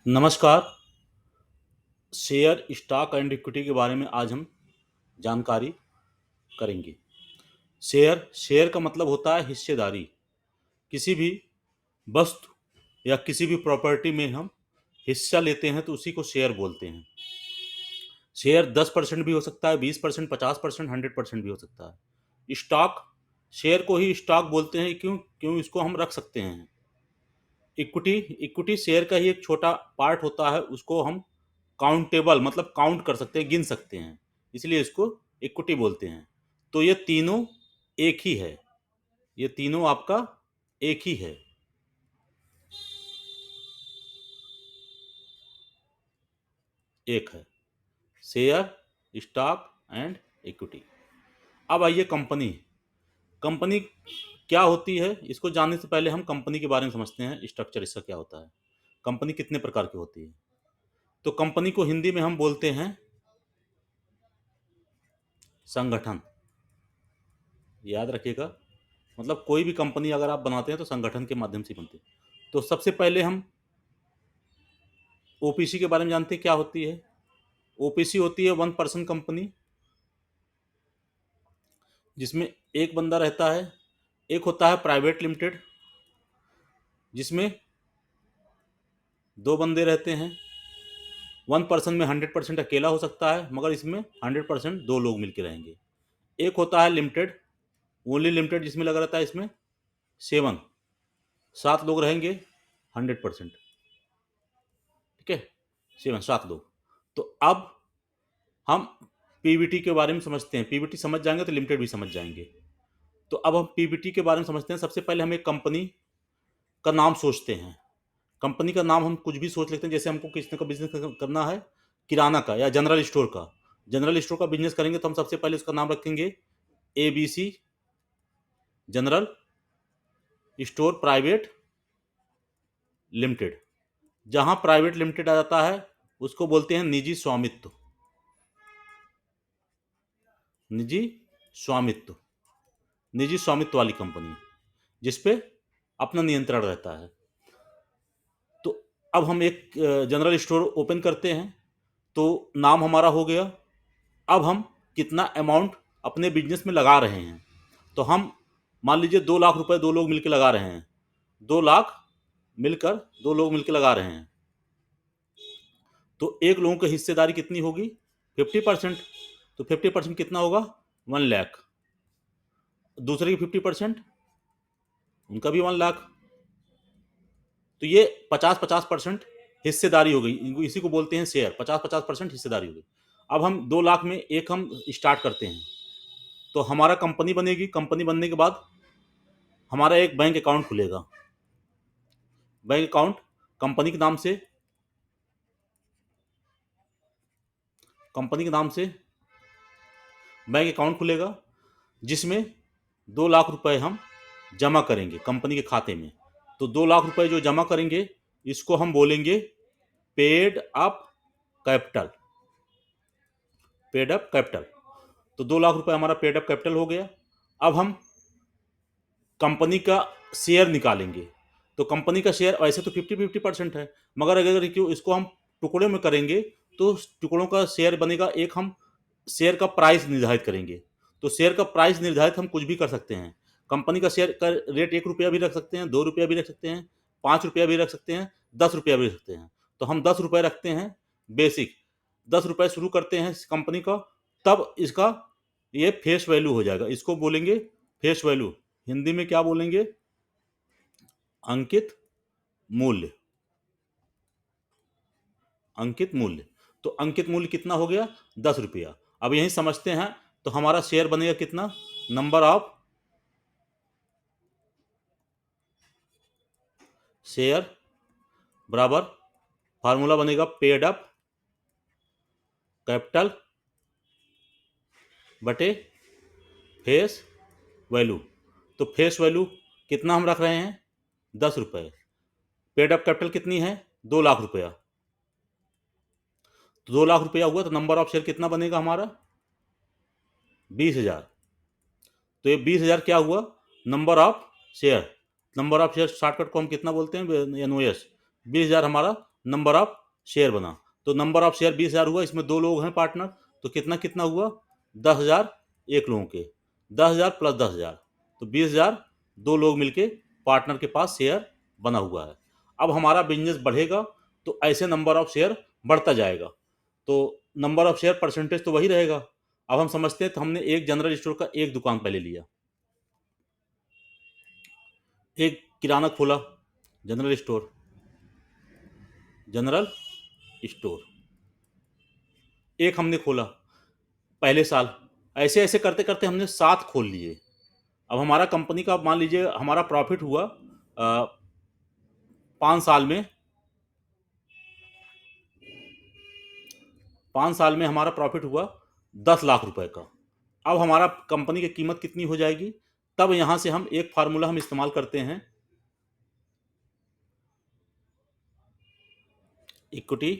नमस्कार। Share, stock and equity के बारे में आज हम जानकारी करेंगे। शेयर शेयर का मतलब होता है हिस्सेदारी। किसी भी वस्तु या किसी भी प्रॉपर्टी में हम हिस्सा लेते हैं तो उसी को शेयर बोलते हैं। शेयर 10% भी हो सकता है, 20%, 50%, 100% भी हो सकता है। स्टॉक शेयर को ही स्टॉक बोलते हैं। क्यों क्यों इसको हम रख सकते हैं। इक्विटी इक्विटी शेयर का ही एक छोटा पार्ट होता है, उसको हम काउंटेबल मतलब काउंट कर सकते हैं, गिन सकते हैं, इसलिए इसको इक्विटी बोलते हैं। तो ये तीनों एक ही है। ये तीनों आपका एक ही है। एक है शेयर, स्टॉक एंड इक्विटी। अब आइए कंपनी। कंपनी क्या होती है, इसको जानने से पहले हम कंपनी के बारे में समझते हैं। स्ट्रक्चर इसका क्या होता है, कंपनी कितने प्रकार की होती है। तो कंपनी को हिंदी में हम बोलते हैं संगठन। याद रखिएगा, मतलब कोई भी कंपनी अगर आप बनाते हैं तो संगठन के माध्यम से बनती है। तो सबसे पहले हम ओपीसी के बारे में जानते हैं क्या होती है। ओपीसी होती है वन पर्सन कंपनी, जिसमें एक बंदा रहता है। एक होता है प्राइवेट लिमिटेड, जिसमें दो बंदे रहते हैं। वन पर्सन में 100% अकेला हो सकता है, मगर इसमें 100% दो लोग मिलकर रहेंगे। एक होता है लिमिटेड, ओनली लिमिटेड, जिसमें लगा रहता है इसमें 7 लोग रहेंगे 100%। ठीक है, 7 लोग। तो अब हम पीवीटी के बारे में समझते हैं। पीवीटी समझ जाएंगे तो लिमिटेड भी समझ जाएंगे। तो अब हम पीवीटी के बारे में समझते हैं। सबसे पहले हम एक कंपनी का नाम सोचते हैं। कंपनी का नाम हम कुछ भी सोच लेते हैं। जैसे हमको किसी का बिजनेस करना है, किराना का या जनरल स्टोर का। जनरल स्टोर का बिजनेस करेंगे तो हम सबसे पहले उसका नाम रखेंगे ABC general store private limited. जहां प्राइवेट लिमिटेड आ जाता है उसको बोलते हैं निजी स्वामित्व। निजी स्वामित्व निजी स्वामित्व वाली कंपनी, जिसपे अपना नियंत्रण रहता है। तो अब हम एक जनरल स्टोर ओपन करते हैं, तो नाम हमारा हो गया। अब हम कितना अमाउंट अपने बिजनेस में लगा रहे हैं। तो हम मान लीजिए 2 लाख रुपए दो लोग मिलकर लगा रहे हैं। 2 लाख मिलकर दो लोग मिलकर लगा रहे हैं। तो एक लोगों की हिस्सेदारी कितनी होगी, 50%। तो 50% कितना होगा, 1 लाख। दूसरे की 50%, उनका भी 1 लाख। तो ये 50-50% हिस्सेदारी हो गई। इसी को बोलते हैं शेयर। 50-50% हिस्सेदारी हो गई। अब हम 2 लाख में एक हम स्टार्ट करते हैं, तो हमारा कंपनी बनेगी। कंपनी बनने के बाद हमारा एक बैंक अकाउंट खुलेगा। बैंक अकाउंट कंपनी के नाम से कंपनी के नाम से बैंक अकाउंट खुलेगा, जिसमें 2 लाख रुपए हम जमा करेंगे कंपनी के खाते में। तो 2 लाख रुपए जो जमा करेंगे, इसको हम बोलेंगे paid up capital. Paid up capital. तो 2 लाख रुपए हमारा पेड अप कैपिटल हो गया। अब हम कंपनी का शेयर निकालेंगे। तो कंपनी का शेयर वैसे तो 50-50% है, मगर अगर इसको हम टुकड़े में करेंगे तो टुकड़ों का शेयर बनेगा एक। हम शेयर का प्राइस निर्धारित करेंगे। तो शेयर का प्राइस निर्धारित हम कुछ भी कर सकते हैं। कंपनी का शेयर का रेट 1 रुपया भी रख सकते हैं, 2 रुपया भी रख सकते हैं, 5 रुपया भी रख सकते हैं, 10 रुपया भी रख सकते हैं। तो हम 10 रुपये रखते हैं बेसिक। 10 रुपये शुरू करते हैं इस कंपनी का। तब इसका ये फेस वैल्यू हो जाएगा। इसको बोलेंगे फेस वैल्यू। हिंदी में क्या बोलेंगे, अंकित मूल्य। अंकित मूल्य। तो अंकित मूल्य कितना हो गया, 10 रुपया। अब यही समझते हैं। तो हमारा शेयर बनेगा कितना, नंबर ऑफ शेयर बराबर फार्मूला बनेगा पेड अप कैपिटल बटे फेस वैल्यू। तो फेस वैल्यू कितना हम रख रहे हैं, 10 रुपये। पेड अप कैपिटल कितनी है, 2 लाख रुपया। तो 2 लाख रुपया हुआ, तो नंबर ऑफ शेयर कितना बनेगा हमारा, 20,000। तो ये 20,000 क्या हुआ, number of share. Number of share shortcut को हम कितना बोलते हैं, NOS। 20,000 हमारा नंबर ऑफ शेयर बना। तो नंबर ऑफ शेयर 20,000 हुआ, इसमें 2 लोग हैं पार्टनर, तो कितना कितना हुआ 10,000 एक लोगों के, 10,000 प्लस 10,000 तो 20,000 2 लोग मिलके पार्टनर के पास शेयर बना हुआ है। अब हमारा बिजनेस बढ़ेगा तो ऐसे नंबर ऑफ शेयर बढ़ता जाएगा, तो नंबर ऑफ शेयर परसेंटेज तो वही रहेगा। अब हम समझते हैं, तो हमने एक जनरल स्टोर का एक दुकान पहले लिया, एक किराना खोला, जनरल स्टोर, जनरल स्टोर एक हमने खोला पहले साल, ऐसे ऐसे करते करते हमने 7 खोल लिए। अब हमारा कंपनी का मान लीजिए हमारा प्रॉफिट हुआ 5 साल में, 5 साल में हमारा प्रॉफिट हुआ 10 लाख रुपए का। अब हमारा कंपनी की कीमत कितनी हो जाएगी, तब यहां से हम एक फार्मूला हम इस्तेमाल करते हैं, इक्विटी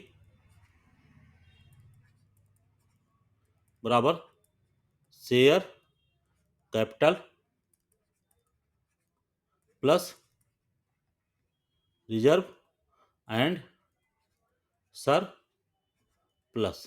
बराबर share capital plus reserve and sir plus.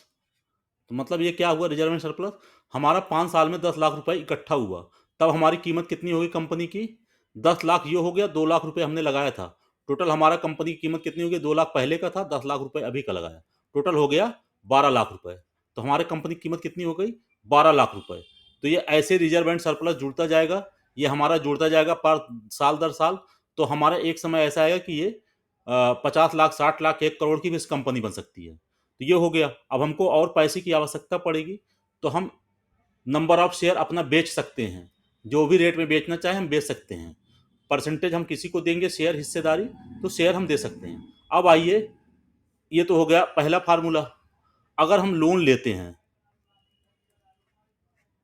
तो मतलब ये क्या हुआ, रिजर्व एंड सरप्लस, हमारा 5 साल में 10 लाख रुपए इकट्ठा हुआ। तब हमारी कीमत कितनी होगी कंपनी की, 10 लाख ये हो गया, 2 लाख रुपए हमने लगाया था, टोटल हमारा कंपनी की कीमत कितनी होगी, 2 लाख पहले का था, 10 लाख रुपए अभी का लगाया, टोटल हो गया 12 लाख रुपए। तो हमारे कंपनी की कीमत कितनी हो गई, 12 लाख रुपए। तो ये ऐसे रिजर्व एंड सरप्लस जुड़ता जाएगा, ये हमारा जुड़ता जाएगा पर साल दर साल। तो हमारा एक समय ऐसा आएगा कि ये 50 लाख, 60 लाख, 1 करोड़ की भी इस कंपनी बन सकती है। तो ये हो गया। अब हमको और पैसे की आवश्यकता पड़ेगी, तो हम नंबर ऑफ शेयर अपना बेच सकते हैं, जो भी रेट में बेचना चाहे हम बेच सकते हैं। परसेंटेज हम किसी को देंगे शेयर हिस्सेदारी, तो शेयर हम दे सकते हैं। अब आइए, ये तो हो गया पहला फार्मूला। अगर हम लोन लेते हैं,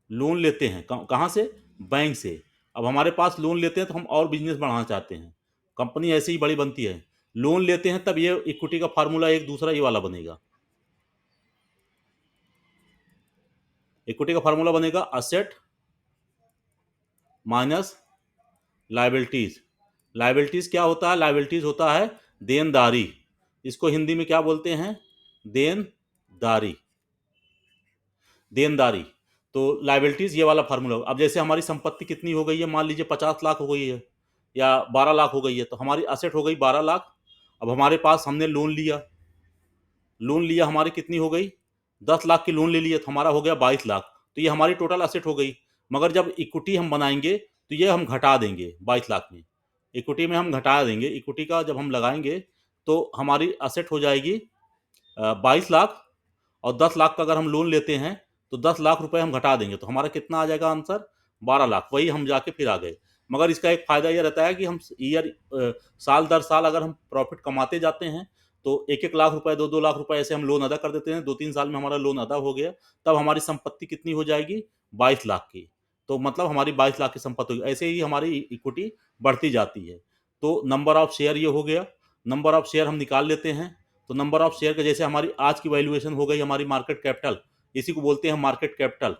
लोन लेते हैं कहाँ से, बैंक से। अब हमारे पास लोन लेते हैं तो हम और बिजनेस बढ़ाना चाहते हैं, कंपनी ऐसे ही बड़ी बनती है, लोन लेते हैं तब ये इक्विटी का फार्मूला एक दूसरा ये वाला बनेगा, इक्विटी का फार्मूला बनेगा असेट माइनस लायबिलिटीज। लायबिलिटीज क्या होता है, लायबिलिटीज होता है देनदारी, इसको हिंदी में क्या बोलते हैं, देनदारी, देनदारी। तो लायबिलिटीज ये वाला फार्मूला। अब जैसे हमारी संपत्ति कितनी हो गई है, मान लीजिए 50 लाख हो गई है या 12 लाख हो गई है, तो हमारी असेट हो गई 12 लाख। अब हमारे पास हमने लोन लिया, लोन लिया हमारी कितनी हो गई, 10 लाख की लोन ले लिया, तो हमारा हो गया 22 लाख। तो ये हमारी टोटल असेट हो गई। मगर जब इक्विटी हम बनाएंगे तो ये हम घटा देंगे 22 लाख में, इक्विटी में हम घटा देंगे, इक्विटी का जब हम लगाएंगे तो हमारी असेट हो जाएगी 22 लाख, और 10 लाख का अगर हम लोन लेते हैं तो 10 लाख रुपए हम घटा देंगे, तो हमारा कितना आ जाएगा आंसर, 12 लाख। वही हम जाके फिर आ गए। मगर इसका एक फायदा ये रहता है कि हम साल दर साल अगर हम प्रॉफिट कमाते जाते हैं तो 1-1 लाख रुपए, 2-2 लाख रुपए ऐसे हम लोन अदा कर देते हैं, 2-3 साल में हमारा लोन अदा हो गया, तब हमारी संपत्ति कितनी हो जाएगी, 22 लाख की। तो मतलब हमारी 22 लाख की संपत्ति होगी। ऐसे ही हमारी इक्विटी बढ़ती जाती है। तो नंबर ऑफ शेयर ये हो गया, नंबर ऑफ शेयर हम निकाल लेते हैं। तो नंबर ऑफ शेयर का जैसे हमारी आज की वैल्यूएशन हो गई हमारी मार्केट कैपिटल, इसी को बोलते हैं market capital,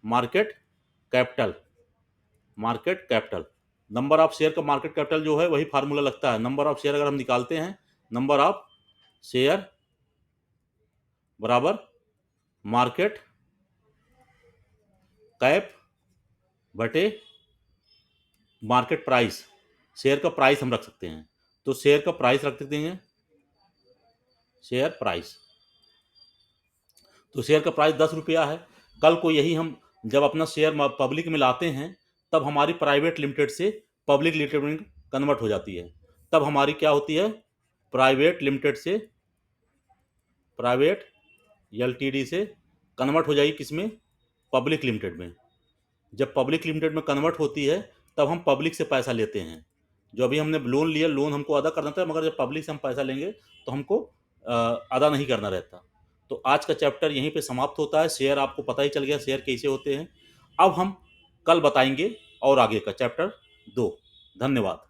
market capital, market capital. Number of share का मार्केट कैपिटल जो है वही फार्मूला लगता है। नंबर ऑफ शेयर अगर हम निकालते हैं, नंबर ऑफ शेयर बराबर मार्केट कैप बटे मार्केट प्राइस, शेयर का प्राइस हम रख सकते हैं, तो शेयर का प्राइस रख सकते हैं, शेयर प्राइस। तो शेयर का प्राइस 10 रुपया है। कल को यही हम जब अपना शेयर पब्लिक में लाते हैं तब हमारी प्राइवेट लिमिटेड से पब्लिक लिमिटेड में कन्वर्ट हो जाती है। तब हमारी क्या होती है, प्राइवेट लिमिटेड से, प्राइवेट एलटीडी से कन्वर्ट हो जाएगी किसमें, पब्लिक लिमिटेड में। जब पब्लिक लिमिटेड में कन्वर्ट होती है तब हम पब्लिक से पैसा लेते हैं। जो अभी हमने लोन लिया, लोन हमको अदा करना था, मगर जब पब्लिक से हम पैसा लेंगे तो हमको अदा नहीं करना रहता। तो आज का चैप्टर यहीं पे समाप्त होता है। शेयर आपको पता ही चल गया शेयर कैसे होते हैं। अब हम कल बताएंगे और आगे का चैप्टर 2। धन्यवाद।